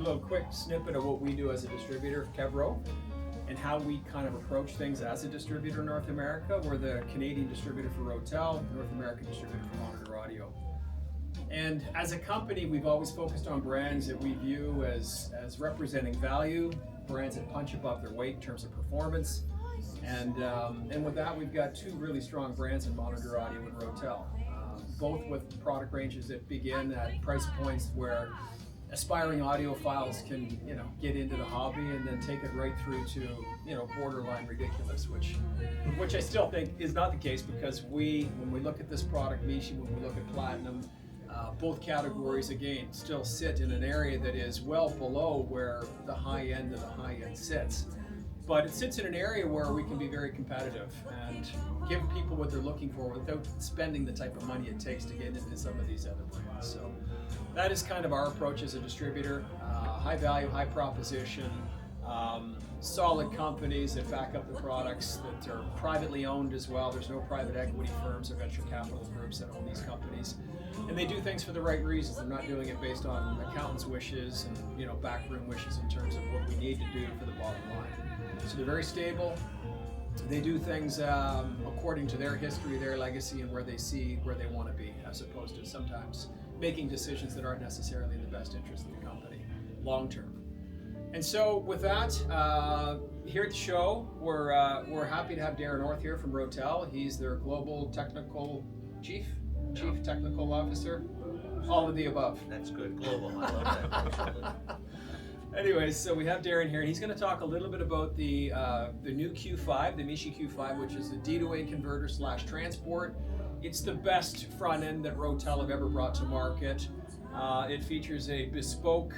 A little quick snippet of what we do as a distributor, Kevro, and how we kind of approach things as a distributor in North America. We're the Canadian distributor for Rotel, North American distributor for Monitor Audio. And as a company, we've always focused on brands that we view as representing value, brands that punch above their weight in terms of performance. And with that, we've got two really strong brands in Monitor Audio and Rotel, both with product ranges that begin at price points where aspiring audiophiles can, get into the hobby, and then take it right through to, borderline ridiculous, which I still think is not the case, because when we look at this product, Mishi, when we look at Platinum, both categories again still sit in an area that is well below where the high end of the high end sits. But it sits in an area where we can be very competitive and give people what they're looking for without spending the type of money it takes to get into some of these other brands. So that is kind of our approach as a distributor. High value, high proposition, solid companies that back up the products, that are privately owned as well. There's no private equity firms or venture capital groups that own these companies. And they do things for the right reasons. They're not doing it based on accountants' wishes and backroom wishes in terms of what we need to do for the bottom line. So they're very stable. They do things according to their history, their legacy, and where they want to be, as opposed to sometimes making decisions that aren't necessarily in the best interest of the company long term. And so with that, here at the show, we're happy to have Darren North here from Rotel. He's their global technical chief technical officer, all of the above. That's good, global. I love that. Anyways, so we have Darren here, and he's going to talk a little bit about the new Q5, the Mishi Q5, which is the D-to-A converter / transport. It's the best front end that Rotel have ever brought to market. It features a bespoke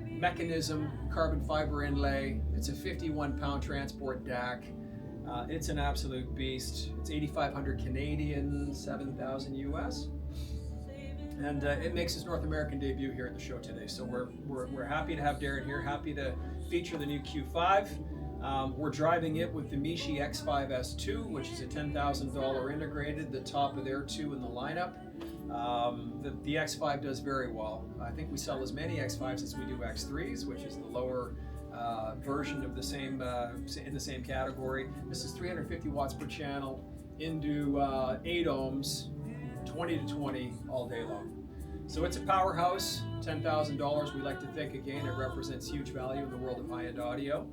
mechanism, carbon fiber inlay. It's a 51-pound transport DAC. It's an absolute beast. It's 8,500 Canadian, 7,000 US. And it makes its North American debut here at the show today. So we're happy to have Darren here, happy to feature the new Q5. We're driving it with the Mishi X5 S2, which is a $10,000 integrated, the top of their two in the lineup. The X5 does very well. I think we sell as many X5s as we do X3s, which is the lower version of the same in the same category. This is 350 watts per channel into 8 ohms. 20 to 20 all day long. So it's a powerhouse, $10,000. We like to think, again, it represents huge value in the world of high-end audio.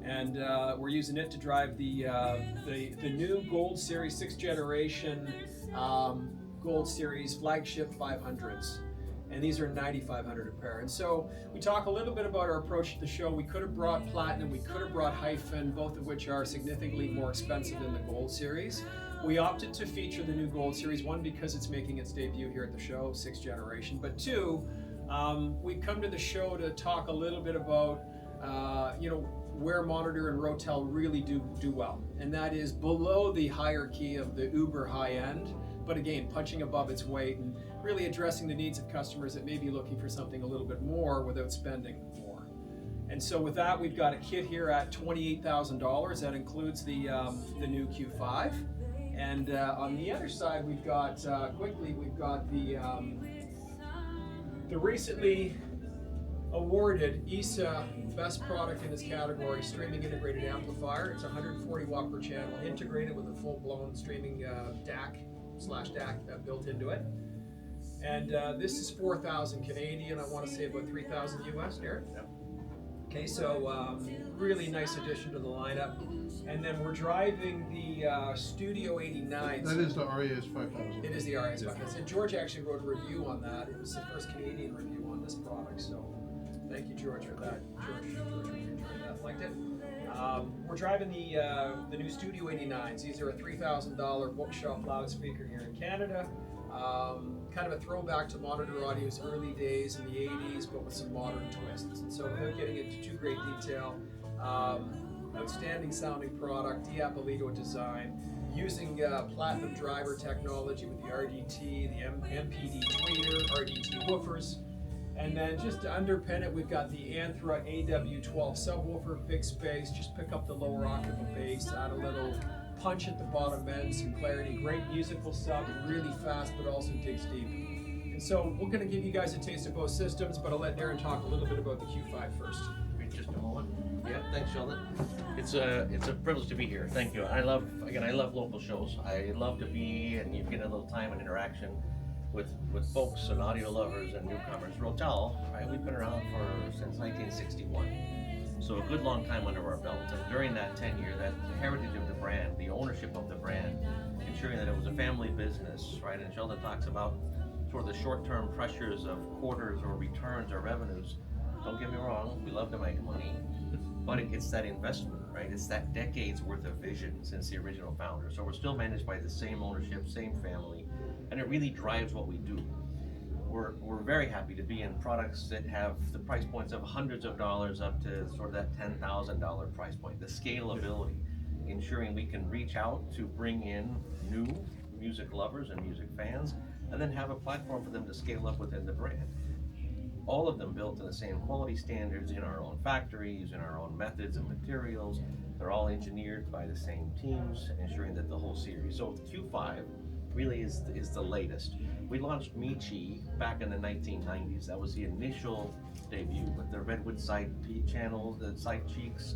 And we're using it to drive the new Gold Series 6th generation Gold Series flagship 500s. And these are 9,500 a pair. And so we talk a little bit about our approach to the show. We could have brought Platinum, we could have brought Hyphen, both of which are significantly more expensive than the Gold Series. We opted to feature the new Gold Series, one, because it's making its debut here at the show, 6th generation, but two, we come to the show to talk a little bit about where Monitor and Rotel really do well, and that is below the hierarchy of the uber high end, but again, punching above its weight and really addressing the needs of customers that may be looking for something a little bit more without spending more. And so with that, we've got a kit here at $28,000. That includes the new Q5. And on the other side, we've got the recently awarded ESA Best Product in this category, Streaming Integrated Amplifier. It's 140 watt per channel, integrated with a full-blown streaming DAC/DAC built into it. And this is 4,000 Canadian. I want to say about 3,000 US, Derek. Yep. Okay, so really nice addition to the lineup. And then we're driving the Studio 89. That is the RES 5000. It is the RES 5000. And George actually wrote a review on that. It was the first Canadian review on this product. So thank you, George, for that. George enjoyed that, liked it. We're driving the new Studio 89s. These are a $3,000 bookshelf loudspeaker here in Canada. Kind of a throwback to Monitor Audio's early days in the 80s, but with some modern twists. And so without getting into too great detail, outstanding sounding product, Diapolito design, using Platinum driver technology with the RDT, the MPD tweeter, RDT woofers. And then just to underpin it, we've got the Anthra AW12 subwoofer, big space, just pick up the lower octave of bass, add a little punch at the bottom end, some clarity, great musical sub, really fast, but also digs deep. And so we're going to give you guys a taste of both systems, but I'll let Darren talk a little bit about the Q5 first. Wait just a moment. Yeah, thanks, Sheldon. It's a privilege to be here. Thank you. I love local shows. I love to be, and you get a little time and interaction with folks and audio lovers and newcomers. Rotel, right? We've been around since 1961. So a good long time under our belt, and during that tenure, that heritage of the brand, the ownership of the brand, ensuring that it was a family business, right? And Sheldon talks about sort of the short-term pressures of quarters or returns or revenues. Don't get me wrong, we love to make money, but it's that investment, right? It's that decades worth of vision since the original founder. So we're still managed by the same ownership, same family, and it really drives what we do. We're very happy to be in products that have the price points of hundreds of dollars up to sort of that $10,000 price point. The scalability, ensuring we can reach out to bring in new music lovers and music fans, and then have a platform for them to scale up within the brand. All of them built to the same quality standards in our own factories, in our own methods and materials. They're all engineered by the same teams, ensuring that the whole series. So the Q5 really is the latest. We launched Michi back in the 1990s. That was the initial debut with the Redwood side channels, the side cheeks.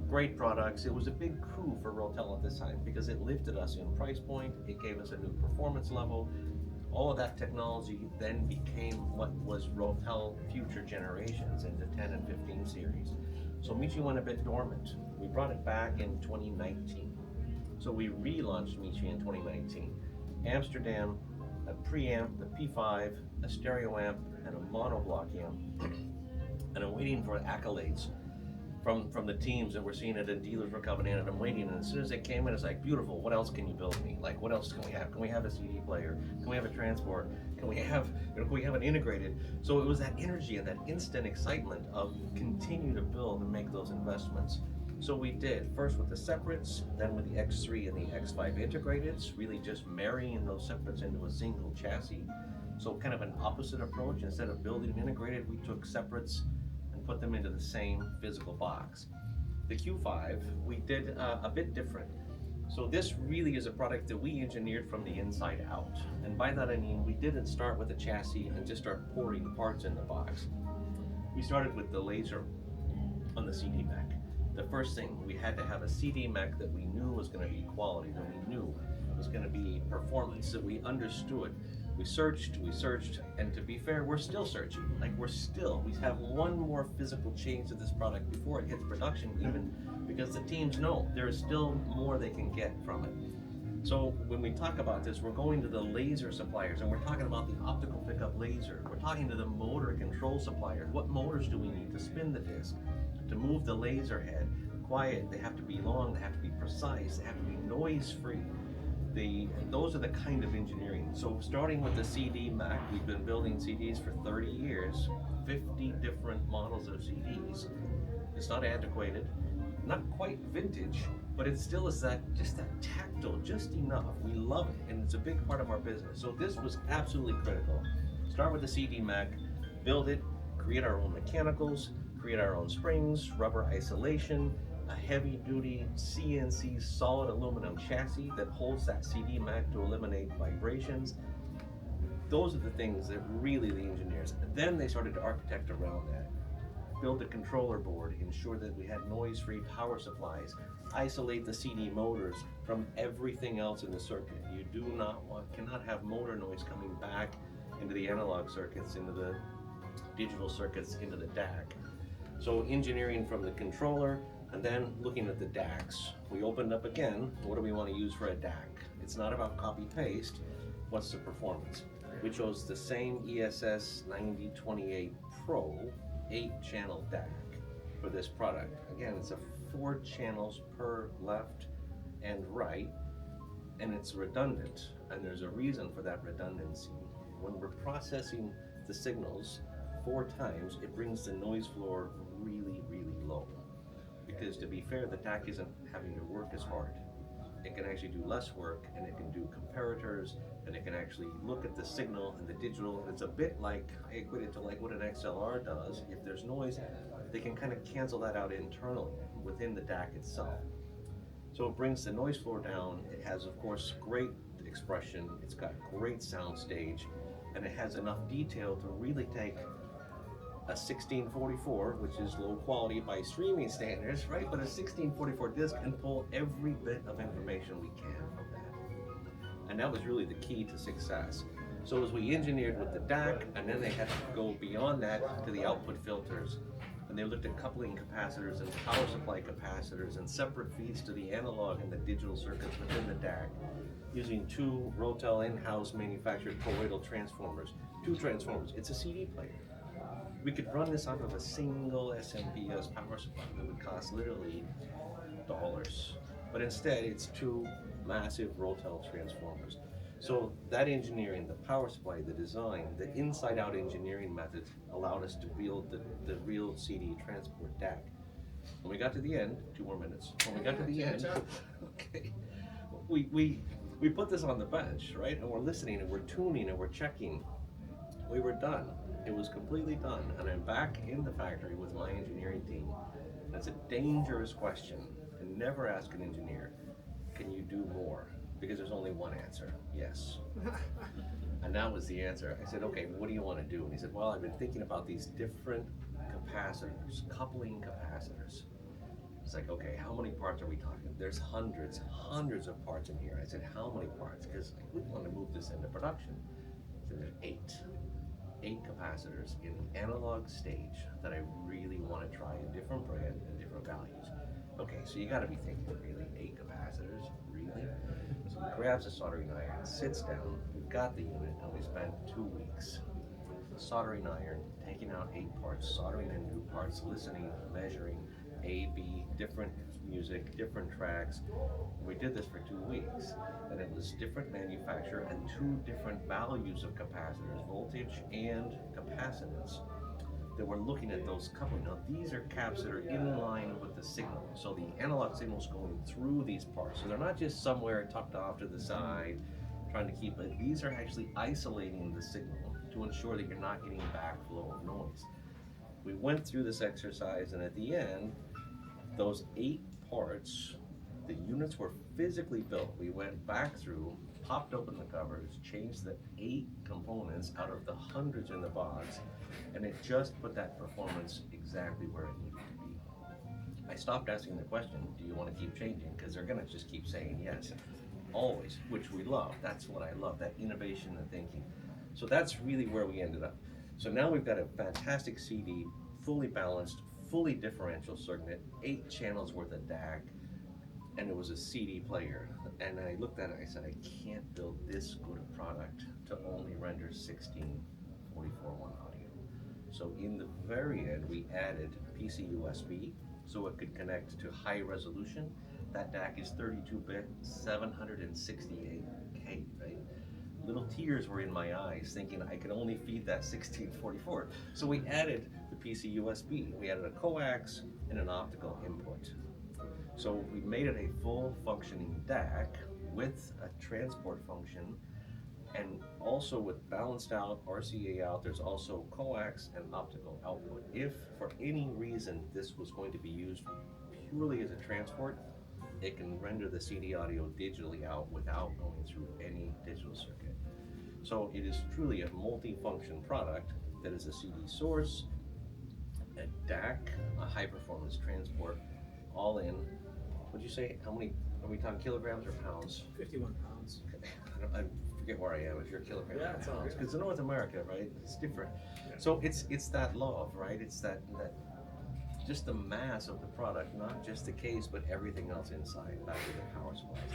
Great products. It was a big coup for Rotel at this time because it lifted us in price point. It gave us a new performance level. All of that technology then became what was Rotel future generations into 10 and 15 series. So Michi went a bit dormant. We brought it back in 2019. So we relaunched Michi in 2019. Amsterdam, a preamp, the P5, a stereo amp, and a monoblock amp. And I'm waiting for accolades from the teams that we're seeing it, and dealers were coming in, and I'm waiting, and as soon as they came in, it's like, beautiful, what else can you build me? Like, what else can we have? Can we have a CD player? Can we have a transport? Can we have an integrated? So it was that energy and that instant excitement of continue to build and make those investments. So we did, first with the separates, then with the X3 and the X5 integrateds, really just marrying those separates into a single chassis. So kind of an opposite approach. Instead of building integrated, we took separates and put them into the same physical box. The Q5, we did a bit different. So this really is a product that we engineered from the inside out. And by that I mean, we didn't start with a chassis and just start pouring parts in the box. We started with the laser on the CD mech. The first thing, we had to have a CD mech that we knew was going to be quality, that we knew was going to be performance, that we understood. We searched, and to be fair, we're still searching. We have one more physical change to this product before it hits production even, because the teams know there is still more they can get from it. So when we talk about this, we're going to the laser suppliers, and we're talking about the optical pickup laser. We're talking to the motor control suppliers. What motors do we need to spin the disc, to move the laser head? Quiet, they have to be long, they have to be precise, they have to be noise-free. Those are the kind of engineering. So starting with the CD mech, we've been building CDs for 30 years, 50 different models of CDs. It's not antiquated, not quite vintage, but it still is just that tactile, just enough. We love it, and it's a big part of our business. So this was absolutely critical. Start with the CD mech, build it, create our own mechanicals, create our own springs, rubber isolation, a heavy-duty CNC solid aluminum chassis that holds that CD mech to eliminate vibrations. Those are the things that really the engineers. Then they started to architect around that. Build a controller board, ensure that we had noise-free power supplies, isolate the CD motors from everything else in the circuit. You cannot have motor noise coming back into the analog circuits, into the digital circuits, into the DAC. So engineering from the controller, and then looking at the DACs. We opened up again, what do we want to use for a DAC? It's not about copy-paste, what's the performance? We chose the same ESS 9028 Pro 8-channel DAC for this product. Again, it's a 4 channels per left and right, and it's redundant, and there's a reason for that redundancy. When we're processing the signals 4 times, it brings the noise floor really, really low. Because to be fair, the DAC isn't having to work as hard. It can actually do less work, and it can do comparators, and it can actually look at the signal and the digital, and it's a bit like, I equate it to like what an XLR does. If there's noise, they can kind of cancel that out internally within the DAC itself. So it brings the noise floor down. It has, of course, great expression. It's got great sound stage. and it has enough detail to really take a 1644, which is low quality by streaming standards, right? But a 1644 disc and pull every bit of information we can from that. And that was really the key to success. So as we engineered with the DAC, and then they had to go beyond that to the output filters, and they looked at coupling capacitors and power supply capacitors and separate feeds to the analog and the digital circuits within the DAC, using two Rotel in-house manufactured toroidal transformers, two transformers. It's a CD player. We could run this off of a single SMPS power supply that would cost literally dollars. But instead, it's two massive Rotel transformers. So that engineering, the power supply, the design, the inside-out engineering methods allowed us to build the real CD transport DAC. When we got to the end, 2 more minutes. When we got to the end, okay, we put this on the bench, right? And we're listening and we're tuning and we're checking. We were done. It was completely done. And I'm back in the factory with my engineering team. That's a dangerous question. And never ask an engineer, can you do more? Because there's only one answer, yes. And that was the answer. I said, okay, what do you want to do? And he said, well, I've been thinking about these different capacitors, coupling capacitors. It's like, okay, how many parts are we talking? There's hundreds of parts in here. I said, how many parts? Because we want to move this into production. So there's 8 capacitors in the analog stage that I really want to try a different brand and different values. Okay, so you got to be thinking, really, 8 capacitors, really? So he grabs a soldering iron, sits down, we've got the unit, and we spent 2 weeks soldering iron, taking out 8 parts, soldering in new parts, listening, measuring, A, B, different music, different tracks. We did this for 2 weeks, and it was different manufacturer and 2 different values of capacitors, voltage and capacitance, that we're looking at those coupling. Now these are caps that are in line with the signal, so the analog signal is going through these parts, so they're not just somewhere tucked off to the side trying to keep it. These are actually isolating the signal to ensure that you're not getting backflow of noise. We went through this exercise, and at the end, those 8 parts, the units were physically built. We went back through, popped open the covers, changed the 8 components out of the hundreds in the box, and it just put that performance exactly where it needed to be. I stopped asking the question, do you want to keep changing? Because they're going to just keep saying yes, always, which we love. That's what I love, that innovation and thinking. So that's really where we ended up. So now we've got a fantastic CD, fully balanced, fully differential circuit, 8 channels worth of DAC, and it was a CD player. And I looked at it, I said, I can't build this good a product to only render 1644.1 audio. So in the very end, we added PC USB, so it could connect to high resolution. That DAC is 32-bit, 768K, right? Little tears were in my eyes thinking I could only feed that 1644. So we added the PC USB. We added a coax and an optical input. So we made it a full functioning DAC with a transport function, and also with balanced out, RCA out. There's also coax and optical output. If for any reason this was going to be used purely as a transport, it can render the CD audio digitally out without going through any digital circuit. So it is truly a multi-function product that is a CD source, a DAC, a high-performance transport, all in. What'd you say? How many? Are we talking kilograms or pounds? 51 pounds. Okay. I forget where I am. If you're kilograms Yeah, or it's all pounds, right. because in North America, right, it's different. Yeah. So it's that love, right? It's that just the mass of the product, not just the case, but everything else inside, back to the power supplies.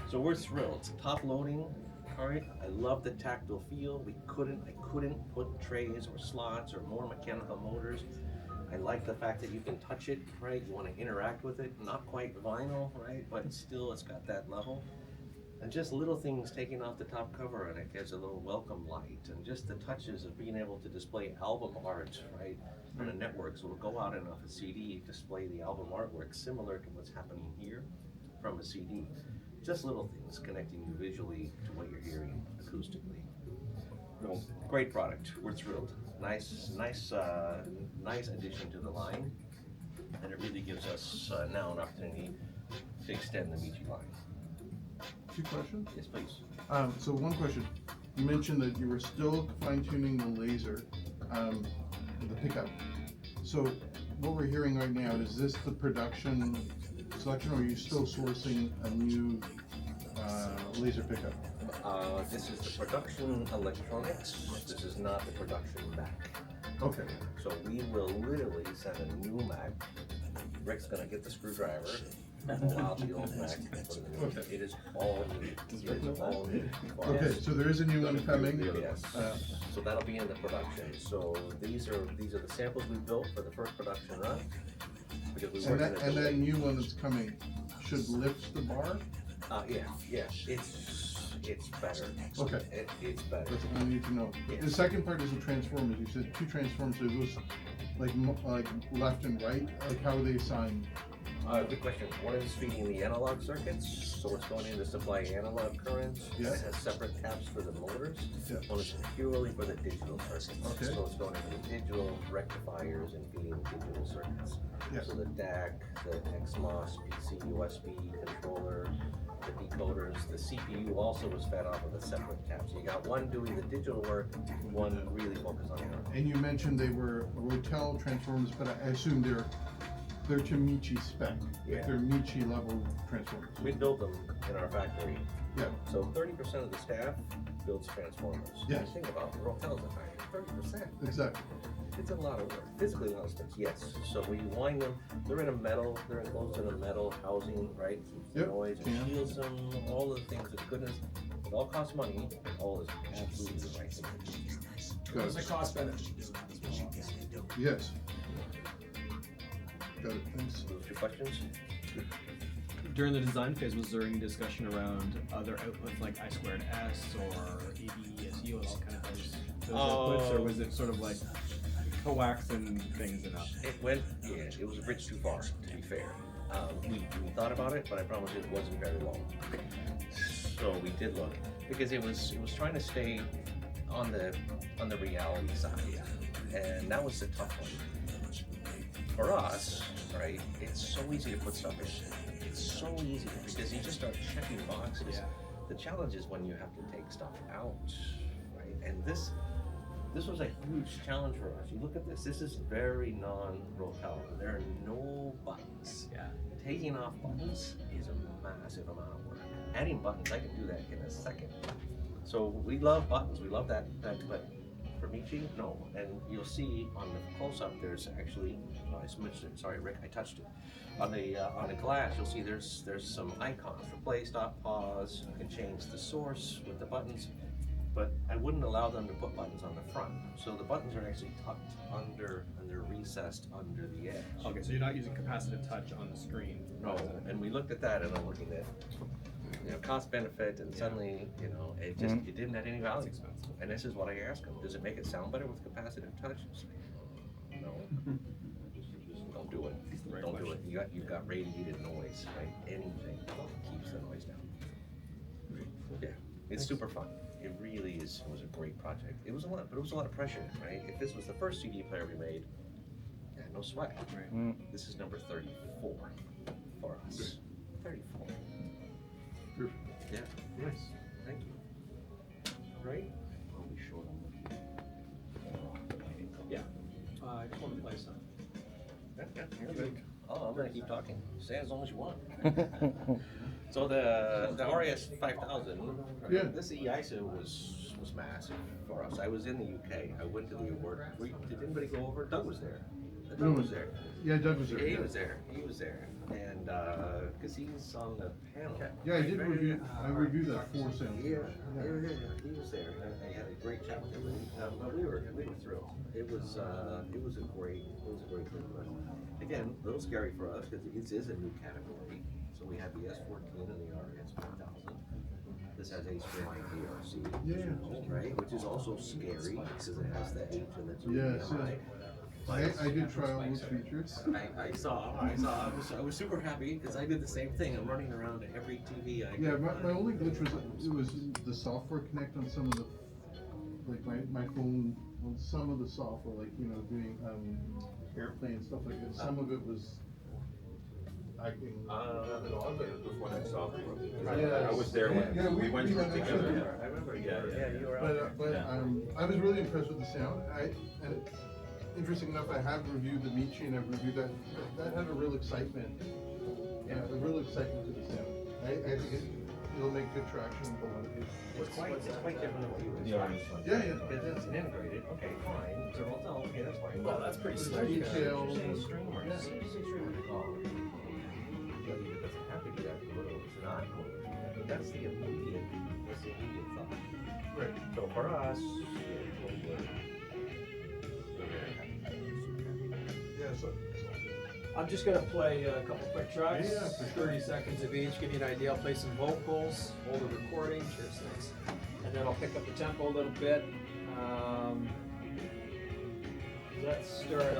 So we're thrilled. It's top loading. All right. I love the tactile feel. I couldn't put trays or slots or more mechanical motors. I like the fact that you can touch it, right? You want to interact with it. Not quite vinyl, right? But still, it's got that level. And just little things taking off the top cover, and it gives a little welcome light, and just the touches of being able to display album art, right, on a network. So it'll go out and off a CD, display the album artwork, similar to what's happening here from a CD. Just little things connecting you visually to what you're hearing acoustically. Well, great product. We're thrilled. Nice addition to the line, and it really gives us now an opportunity to extend the Michi line. 2 questions. Yes, please. So one question, you mentioned that you were still fine-tuning the laser, the pickup. So what we're hearing right now, is this the production selection, or are you still sourcing a new laser pickup? This is the production electronics. This is not the production Mac. Okay. So we will literally send a new Mac. Rick's gonna get the screwdriver, pull out the old Mac, and put it in the new. Okay. It is all new. It is all new. Okay, so there is a new one coming. Yes. So that'll be in the production. So these are the samples we built for the first production run. Because we And that new one that's coming should lift the bar? Yeah. It's better. Okay. It's better. That's all I need to know. Yes. The second part is the transformers. You said 2 transformers, so those like left and right, like how are they assigned? Good question. One is feeding the analog circuits, so it's going in to supply analog currents. Yeah. It has separate taps for the motors. Yeah. One is purely for the digital circuits. Okay. So it's going into the digital rectifiers and feeding digital circuits. Yeah. So the DAC, the XMOS, PC, USB controller, the decoders, the CPU also was fed off of a separate tap. So you got one doing the digital work, one really focused on analog. And you mentioned they were Rotel transformers, but I assume they're to Michi spec. Yeah. Like they're Michi level transformers. We build them in our factory. Yeah. So 30% of the staff builds transformers. Yes. Think about Rotel's a factory. 30%. Exactly. It's a lot of work. Physically a lot of space. Yes. So we wind them. They're enclosed in a metal housing, right? Keeps the Yep. noise and Yeah. shields them. All of the things. The goodness. It all costs money. All is absolutely the right thing. There's a cost benefit to doing that as well, obviously. Yes. Got it. Thanks. Those two questions? During the design phase, was there any discussion around other outputs like I2S or ABESU and all kind of those outputs, or was it sort of like coaxing things enough? It was a bridge too far, to be fair. We thought about it, but I promise it wasn't very long. So we did look, because it was trying to stay on the reality side, and that was the tough one. For us, right, it's so easy to put stuff in. It's so easy because you just start checking boxes. Yeah. The challenge is when you have to take stuff out, right? And this was a huge challenge for us. You look at this. This is very non-Rotel. There are no buttons. Yeah. Taking off buttons is a massive amount of work. Adding buttons, I can do that in a second. So we love buttons. We love that. But for Michi, no. And you'll see on the close-up, there's actually, I smudged it. Sorry, Rick, I touched it. On the glass, you'll see there's some icons for play, stop, pause. You can change the source with the buttons. But I wouldn't allow them to put buttons on the front. So the buttons are actually tucked under, and they're recessed under the edge. Okay, so you're not using capacitive touch on the screen. No, and we looked at that, and I'm looking at, cost benefit, and suddenly, it just it didn't add any value. It's expensive. And this is what I asked him: does it make it sound better with capacitive touch? It's like, no, just don't do it. Right Don't do it. question. You've got radiated noise, right? Anything keeps the noise down. Yeah, it's super fun. It really is. It was a great project. It was a lot, but it was a lot of pressure, right? If this was the first CD player we made, yeah, no sweat. Right. This is number 34 for us. 34. Perfect. Yeah. Nice. Thank you. Right? I'll be short on Yeah. I just want to play some. Oh, I'm gonna keep talking. Say as long as you want. So the RAS 5000, Yeah. this EISA was massive for us. I was in the UK. I went to the award. Did anybody go over? Doug was there. Doug was there. Yeah, Doug was there. Yeah, he was there. He was there. And because he's on the panel. Yeah, I did review. I reviewed that 4 sound. Yeah, he was there. I had a great chat with him, but we were thrilled. It was a great thing. But again, a little scary for us because it is a new category. So we have the S14 and the RS 5000. This has HDMI DRC, Yeah. right? Which is also scary because it has the H and the 2 Yes, HDMI. I did try all those features. I saw. I was super happy because I did the same thing. I'm running around to every TV I Yeah, could my find. only glitch was the software connect on some of the, like my phone, on some of the software, like, doing airplane and stuff like that. Some of it was, I can. No, it was when I saw them. Yeah. I was there Yeah, when we went through it together. I remember, Yeah. you were out But there. I was really impressed with the sound. And interesting enough, I have reviewed the Michi and I've reviewed that. That had a real excitement. Yeah, a real excitement to the sound. I think it'll make good traction with a lot of people. It's quite different than what you were Yeah. describing. Yeah. Because it's an integrated, okay, fine, it's a Rotel, okay, that's fine. Well, that's pretty It's slick. detailed. Streamers. Oh. Yeah, it doesn't have to be that little, it's not, but that's the immediate thought. Right. So for us, Yeah, so. I'm just gonna play a couple quick tracks, Yeah, for sure. 30 seconds of each, give you an idea. I'll play some vocals, hold the recording, cheers, thanks. And then I'll pick up the tempo a little bit. Let's start off.